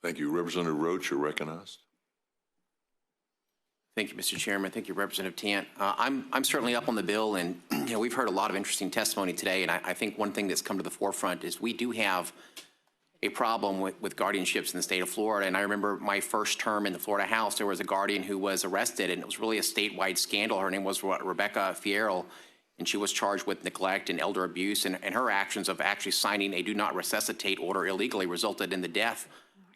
Thank you. Representative Roach, you're recognized. Thank you, Mr. Chairman. Thank you, Representative Tant. I'm certainly up on the bill, and we've heard a lot of interesting testimony today, and I think one thing that's come to the forefront is we do have a problem with guardianships in the state of Florida. And I remember my first term in the Florida House, there was a guardian who was arrested, and it was really a statewide scandal. Her name was Rebecca Fierro, and she was charged with neglect and elder abuse, and her actions of actually signing a do not resuscitate order illegally resulted in the death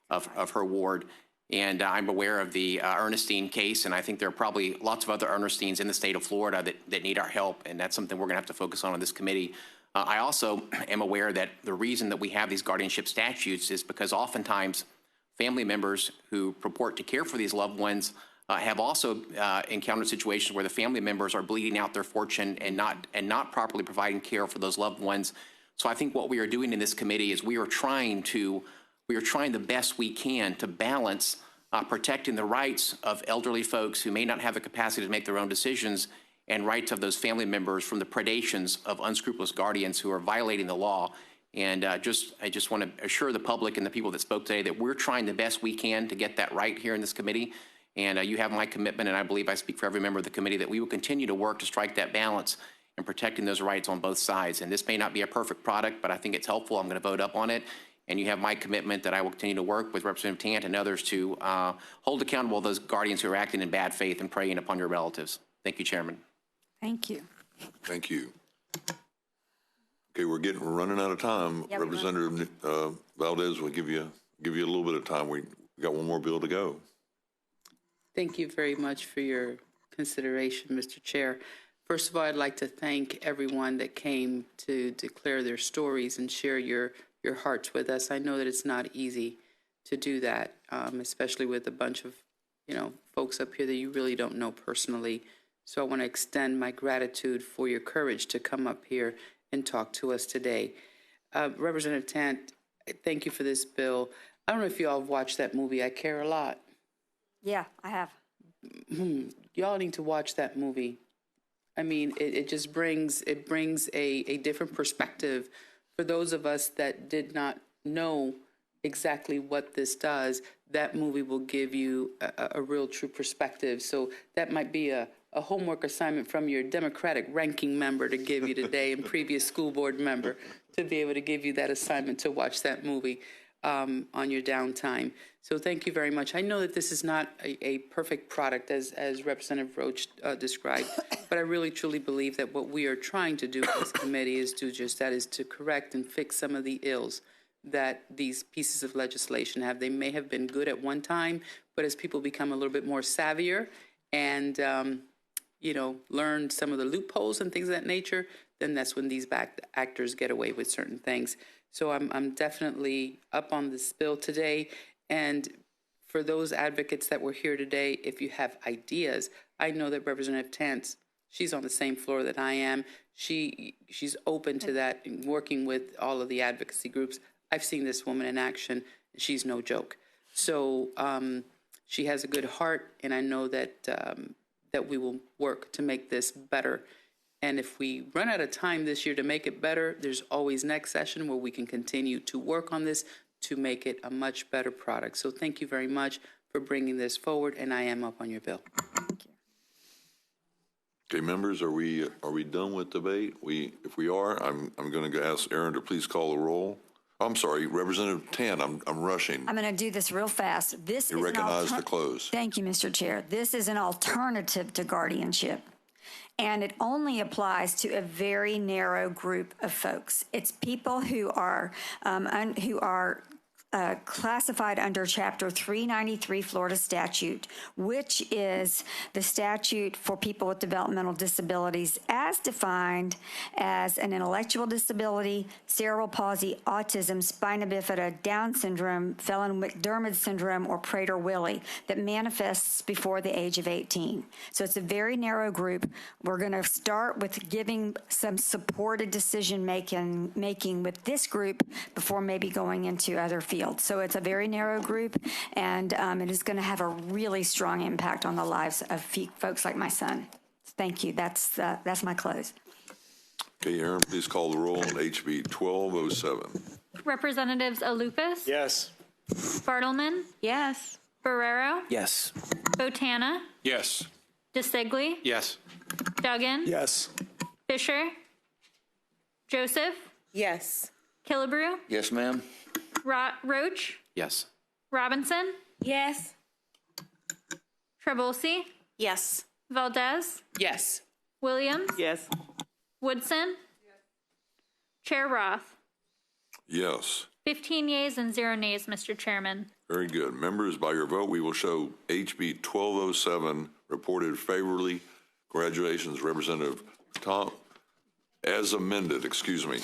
of her ward. And I'm aware of the Ernestine case, and I think there are probably lots of other Ernestines in the state of Florida that need our help, and that's something we're going to have to focus on this committee. I also am aware that the reason that we have these guardianship statutes is because oftentimes family members who purport to care for these loved ones have also encountered situations where the family members are bleeding out their fortune and not properly providing care for those loved ones. So I think what we are doing in this committee is we are trying the best we can to balance protecting the rights of elderly folks who may not have the capacity to make their own decisions and rights of those family members from the predations of unscrupulous guardians who are violating the law. And I just want to assure the public and the people that spoke today that we're trying the best we can to get that right here in this committee. And you have my commitment, and I believe I speak for every member of the committee, that we will continue to work to strike that balance and protecting those rights on both sides. And this may not be a perfect product, but I think it's helpful. I'm going to vote up on it. And you have my commitment that I will continue to work with Representative Tant and others to hold accountable those guardians who are acting in bad faith and preying upon your relatives. Thank you, Chairman. Thank you. Thank you. Okay, we're running out of time. Yeah, Representative Valdes will give you a little bit of time. We got one more bill to go. Thank you very much for your consideration, Mr. Chair. First of all, I'd like to thank everyone that came to declare their stories and share your hearts with us. I know that it's not easy to do that, especially with a bunch of, folks up here that you really don't know personally. So I want to extend my gratitude for your courage to come up here and talk to us today. Representative Tant, thank you for this bill. I don't know if you all have watched that movie, I Care a Lot. Yeah, I have. Y'all need to watch that movie. I mean, it just brings a different perspective for those of us that did not know exactly what this does. That movie will give you a real true perspective. So that might be a homework assignment from your Democratic ranking member to give you today and previous school board member to be able to give you that assignment to watch that movie on your downtime. So thank you very much. I know that this is not a perfect product as Representative Roach described, but I really truly believe that what we are trying to do in this committee is do just that, is to correct and fix some of the ills that these pieces of legislation have. They may have been good at one time, but as people become a little bit more savvier and learn some of the loopholes and things of that nature, then that's when these bad actors get away with certain things. So I'm definitely up on this bill today. And for those advocates that were here today, if you have ideas, I know that Representative Tant, she's on the same floor that I am. She's open to that and working with all of the advocacy groups. I've seen this woman in action, and she's no joke. So she has a good heart, and I know that that we will work to make this better. And if we run out of time this year to make it better, there's always next session where we can continue to work on this to make it a much better product. So thank you very much for bringing this forward, and I am up on your bill. Thank you. Okay, members, are we done with debate? If we are, I'm going to ask Aaron to please call the roll. I'm sorry, Representative Tant, I'm rushing. I'm going to do this real fast. You recognize the close. Thank you, Mr. Chair. This is an alternative to guardianship, and it only applies to a very narrow group of folks. It's people who are classified under Chapter 393 Florida statute, which is the statute for people with developmental disabilities as defined as an intellectual disability, cerebral palsy, autism, spina bifida, Down syndrome, Phelan-McDermid syndrome, or Prader-Willi that manifests before the age of 18. So it's a very narrow group. We're going to start with giving some supported decision making with this group before maybe going into other fields. So it's a very narrow group, and it is going to have a really strong impact on the lives of folks like my son. Thank you. That's my close. Okay, Aaron, please call the roll on HB 1207. Representatives Alukas? Yes. Bartleman, Yes. Barrero, Yes. Botana, Yes. DeSigli, Yes. Duggan, Yes. Fisher, Joseph, Yes. Killebrew, Yes, ma'am. Roach, Yes. Robinson, Yes. Trabulsi, Yes. Valdes, Yes. Williams, Yes. Woodson, Chair Roth. Yes. 15 yeas and 0 nays, Mr. Chairman. Very good. Members, by your vote, we will show HB 1207 reported favorably. Congratulations, Representative Tom. As amended, excuse me.